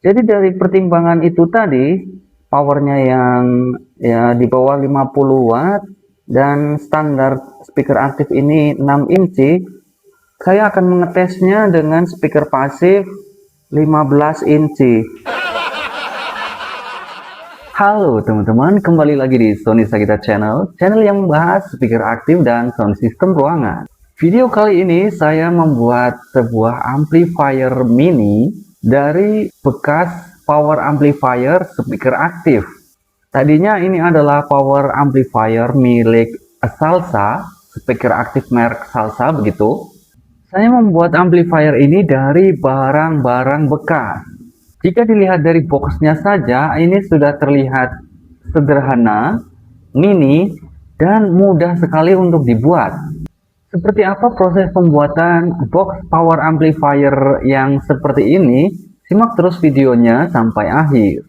Jadi dari pertimbangan itu tadi, powernya yang ya di bawah 50 watt dan standar speaker aktif ini 6 inci, saya akan mengetesnya dengan speaker pasif 15 inci. Halo teman-teman, kembali lagi di Sony Sagita Channel, channel yang membahas speaker aktif dan sound system ruangan. Video kali ini saya membuat sebuah amplifier mini dari bekas power amplifier speaker aktif. Tadinya ini adalah power amplifier milik Salsa, speaker aktif merek Salsa begitu. Saya membuat amplifier ini dari barang-barang bekas. Jika dilihat dari boxnya saja, ini sudah terlihat sederhana, mini, dan mudah sekali untuk dibuat. Seperti apa proses pembuatan box power amplifier yang seperti ini? Simak terus videonya sampai akhir.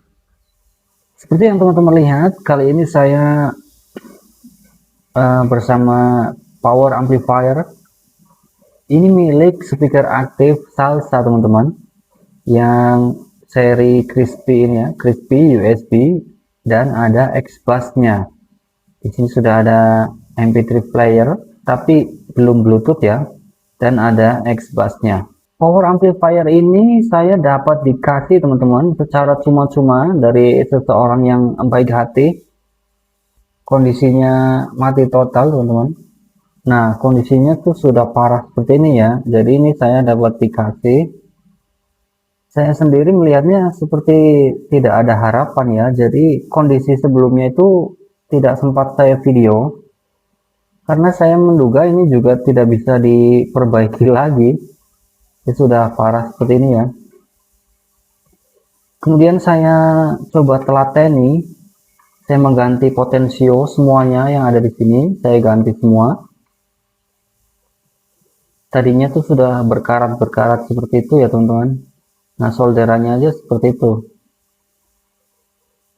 Seperti yang teman-teman lihat, kali ini saya bersama power amplifier. Ini milik speaker aktif Salsa teman-teman, yang seri crispy ini ya, crispy USB, dan ada X-Bass-nya. Di sini sudah ada MP3 player, tapi belum Bluetooth ya, dan ada X-Bass-nya. Power amplifier ini saya dapat dikasih teman-teman secara cuma-cuma dari seseorang yang baik hati. Kondisinya mati total teman-teman. Nah, kondisinya tuh sudah parah seperti ini ya. Jadi ini saya dapat dikasih. Saya sendiri melihatnya seperti tidak ada harapan ya. Jadi kondisi sebelumnya itu tidak sempat saya video, karena saya menduga ini juga tidak bisa diperbaiki lagi. Ini sudah parah seperti ini ya. Kemudian saya coba telateni, saya mengganti potensio semuanya yang ada di sini, saya ganti semua. Tadinya tuh sudah berkarat-berkarat seperti itu ya teman-teman. Nah, solderannya aja seperti itu.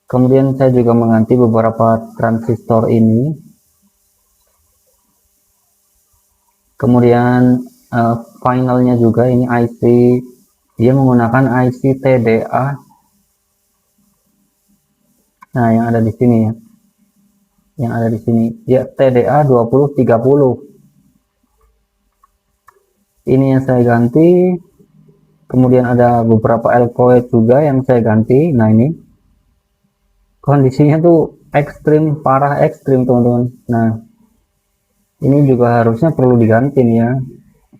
Kemudian saya juga mengganti beberapa transistor ini. Kemudian finalnya juga ini IC, dia menggunakan IC TDA. Nah, yang ada di sini ya. Yang ada di sini ya, TDA 2030. Ini yang saya ganti. Kemudian ada beberapa Elcoed juga yang saya ganti. Nah, ini kondisinya tuh ekstrim, parah ekstrim teman-teman. Nah, ini juga harusnya perlu diganti nih ya,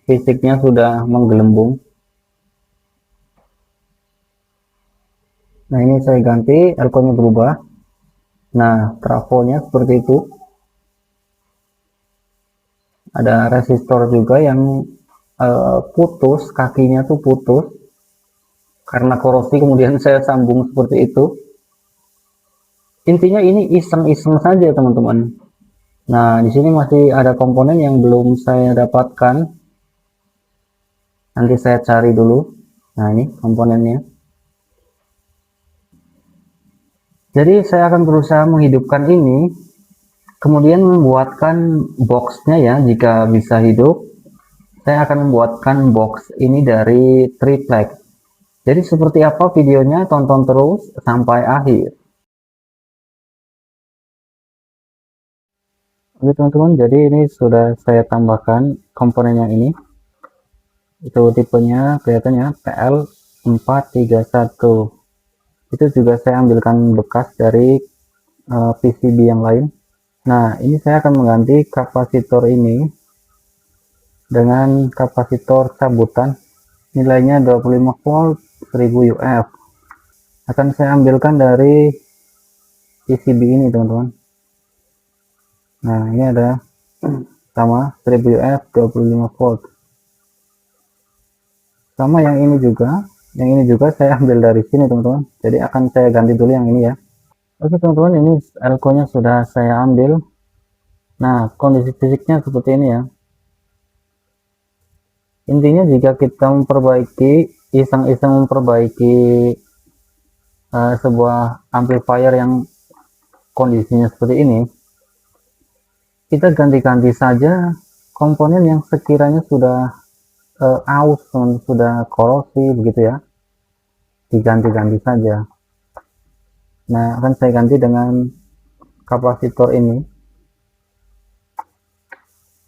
fisiknya sudah menggelembung. Nah, ini saya ganti, elconya berubah. Nah, trafonya seperti itu. Ada resistor juga yang putus, kakinya tuh putus karena korosi, kemudian saya sambung seperti itu. Intinya ini iseng-iseng saja teman-teman. Nah, di sini masih ada komponen yang belum saya dapatkan. Nanti saya cari dulu. Nah, ini komponennya. Jadi saya akan berusaha menghidupkan ini, kemudian membuatkan boxnya ya. Jika bisa hidup, saya akan membuatkan box ini dari triplek. Jadi seperti apa videonya, tonton terus sampai akhir. Oke teman-teman, jadi ini sudah saya tambahkan komponen yang ini. Itu tipenya kelihatannya TL431. Itu juga saya ambilkan bekas dari PCB yang lain. Nah, ini saya akan mengganti kapasitor ini dengan kapasitor cabutan, nilainya 25 volt 1000 UF. Akan saya ambilkan dari PCB ini teman-teman. Nah, ini ada sama 1000 UF 25 volt. Sama yang ini juga saya ambil dari sini teman-teman. Jadi akan saya ganti dulu yang ini ya. Oke teman-teman, ini elko nya sudah saya ambil. Nah, kondisi fisiknya seperti ini ya. Intinya jika kita memperbaiki, iseng-iseng memperbaiki sebuah amplifier yang kondisinya seperti ini, kita ganti-ganti saja komponen yang sekiranya sudah aus, sudah korosi begitu ya. diganti-ganti saja. Nah, akan saya ganti dengan kapasitor ini.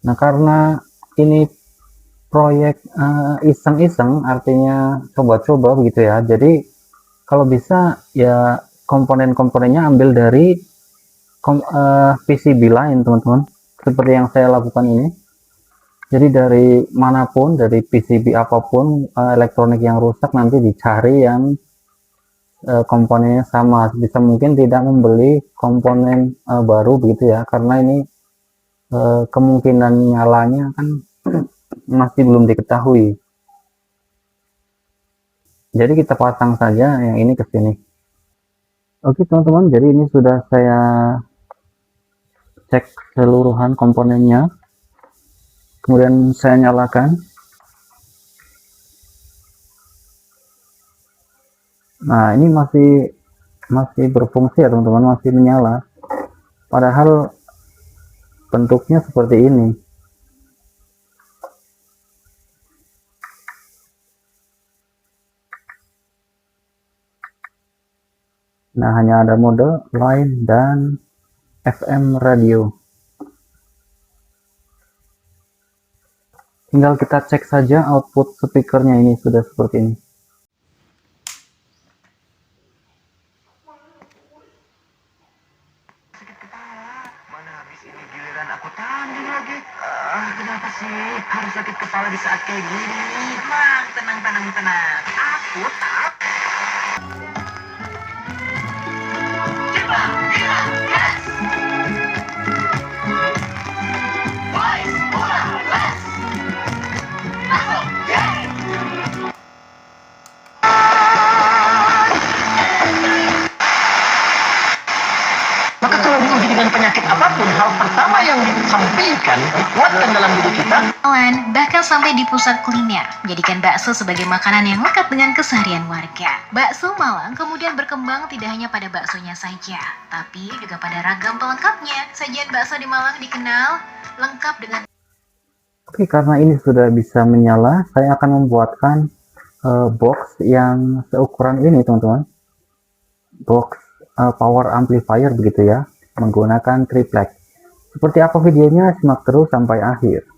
Nah, karena ini proyek iseng-iseng, artinya coba-coba begitu ya. Jadi kalau bisa ya komponen-komponennya ambil dari PCB lain, teman-teman. Seperti yang saya lakukan ini. Jadi dari manapun, dari PCB apapun elektronik yang rusak nanti dicari yang komponennya sama. Bisa mungkin tidak membeli komponen baru begitu ya, karena ini kemungkinan nyalanya kan masih belum diketahui. Jadi kita pasang saja yang ini ke sini. Oke teman-teman, jadi ini sudah saya cek keseluruhan komponennya. Kemudian saya nyalakan. Nah, ini masih berfungsi ya teman-teman, masih menyala. Padahal bentuknya seperti ini. Nah, hanya ada mode line dan FM radio. Tinggal kita cek saja output speakernya, ini sudah seperti ini. Mana habis ini giliran aku tanding lagi. Kenapa sih harus sakit kepala di saat kayak gini? Tenang. Aku tak. Maka kalau diuji dengan penyakit apapun, hal pertama yang disampaikan, dikuatkan dalam diri kita. Bahkan sampai di pusat kuliner, menjadikan bakso sebagai makanan yang lekat dengan keseharian warga. Bakso Malang kemudian berkembang tidak hanya pada baksonya saja, tapi juga pada ragam pelengkapnya. Sajian bakso di Malang dikenal lengkap dengan... Oke, karena ini sudah bisa menyala, saya akan membuatkan box yang seukuran ini teman-teman. Box power amplifier begitu ya, menggunakan triplex. Seperti apa videonya, simak terus sampai akhir.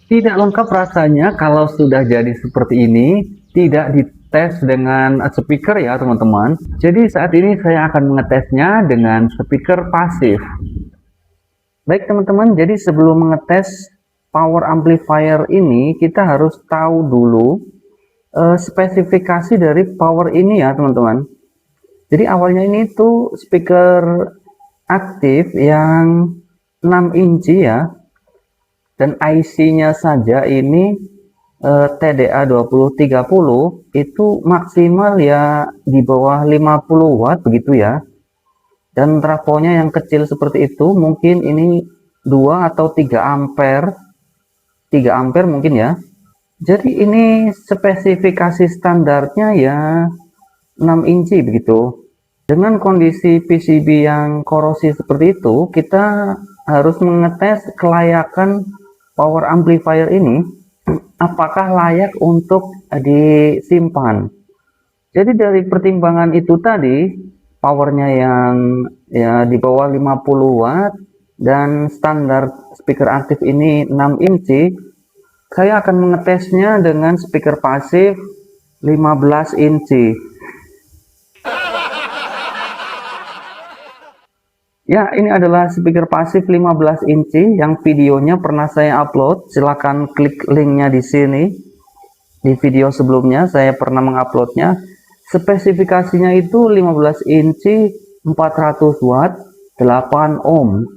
Tidak lengkap rasanya kalau sudah jadi seperti ini, tidak dites dengan speaker ya teman-teman. Jadi saat ini saya akan mengetesnya dengan speaker pasif. Baik teman-teman, jadi sebelum mengetes power amplifier ini, kita harus tahu dulu spesifikasi dari power ini ya teman-teman. Jadi awalnya ini tuh speaker aktif yang 6 inci ya. Dan IC-nya saja ini TDA 2030 itu maksimal ya di bawah 50 watt begitu ya. Dan trafonya yang kecil seperti itu mungkin ini 2 atau 3 ampere. 3 ampere mungkin ya. Jadi ini spesifikasi standarnya ya 6 inci begitu. Dengan kondisi PCB yang korosi seperti itu, kita harus mengetes kelayakan power amplifier ini apakah layak untuk disimpan. Jadi dari pertimbangan itu tadi, powernya yang ya di bawah 50 watt dan standar speaker aktif ini 6 inci, saya akan mengetesnya dengan speaker pasif 15 inci. Ya, ini adalah speaker pasif 15 inci yang videonya pernah saya upload. Silahkan klik linknya di sini. Di video sebelumnya saya pernah menguploadnya. Spesifikasinya itu 15 inci 400 watt 8 ohm.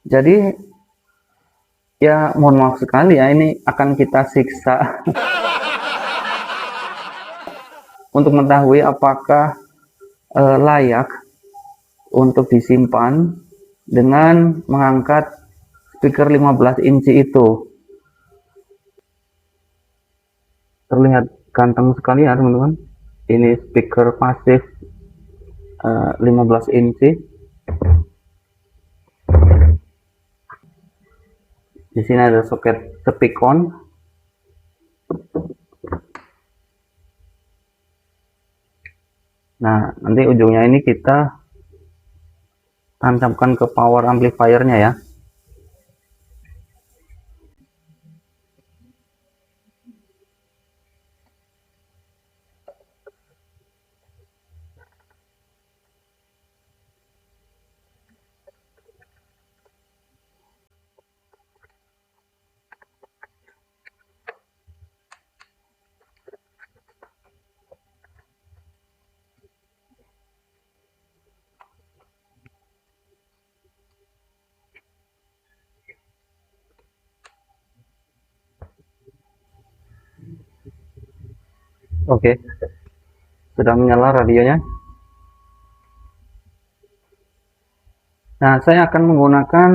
Jadi ya mohon maaf sekali ya, ini akan kita siksa untuk mengetahui apakah layak untuk disimpan dengan mengangkat speaker 15 inci itu. Terlihat ganteng sekali ya teman-teman. Ini speaker pasif 15 inci. Di sini ada soket speakon. Nah, nanti ujungnya ini kita tancapkan ke power amplifiernya ya. Oke, sudah menyala radionya. Nah, saya akan menggunakan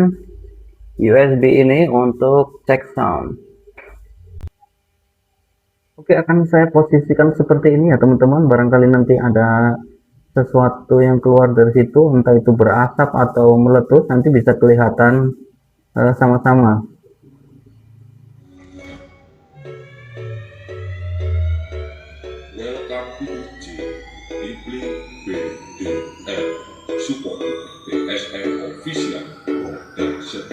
USB ini untuk cek sound. Oke, akan saya posisikan seperti ini ya teman-teman. Barangkali nanti ada sesuatu yang keluar dari situ, entah itu berasap atau meletus, nanti bisa kelihatan sama-sama. Welcome to Diblik BDL Support BSM Official Production.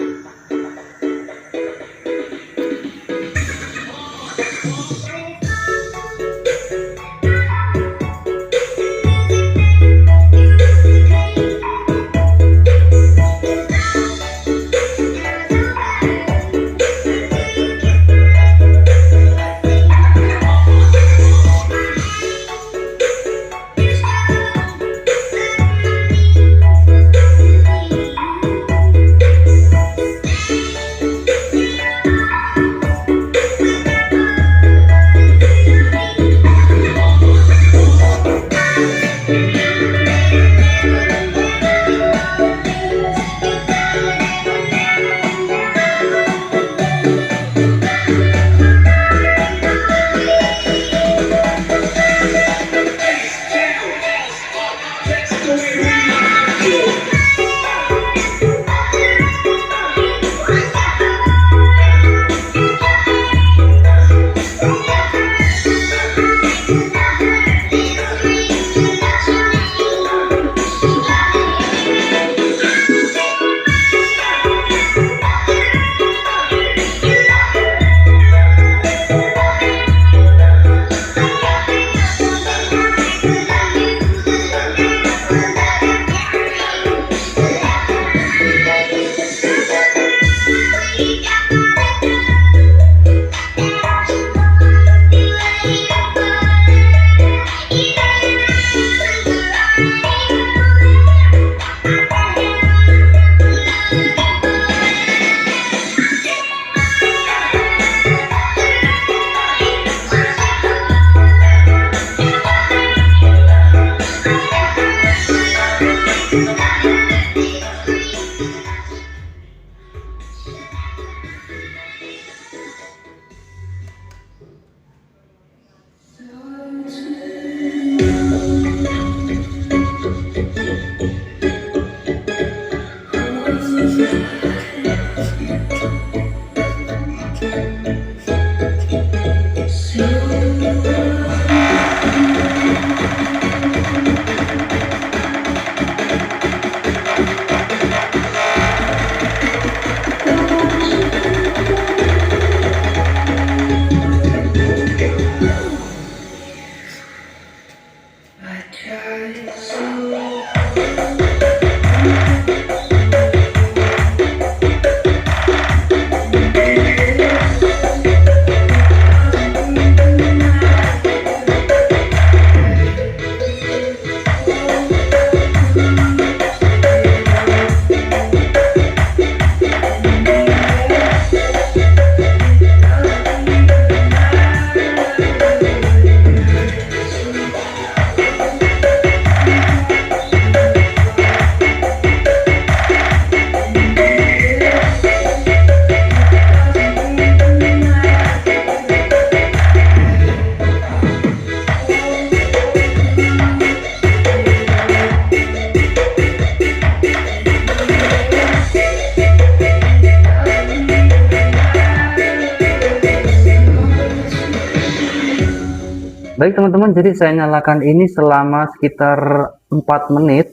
Baik teman-teman, jadi saya nyalakan ini selama sekitar 4 menit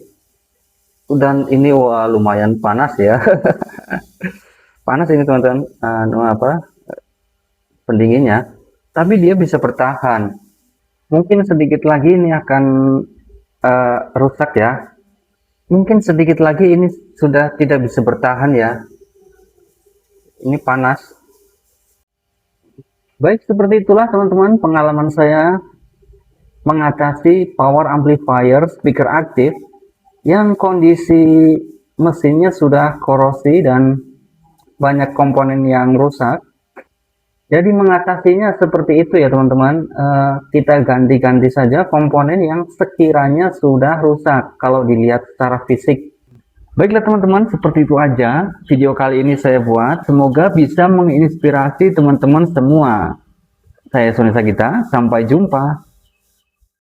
dan ini wah lumayan panas ya. Panas ini teman-teman, pendinginnya, tapi dia bisa bertahan. Mungkin sedikit lagi ini akan rusak ya. Mungkin sedikit lagi ini sudah tidak bisa bertahan ya. Ini panas. Baik, seperti itulah teman-teman pengalaman saya mengatasi power amplifier speaker aktif yang kondisi mesinnya sudah korosi dan banyak komponen yang rusak. Jadi mengatasinya seperti itu ya teman-teman. Kita ganti-ganti saja komponen yang sekiranya sudah rusak kalau dilihat secara fisik. Baiklah teman-teman, seperti itu aja video kali ini saya buat. Semoga bisa menginspirasi teman-teman semua. Saya Sony Sagita, sampai jumpa.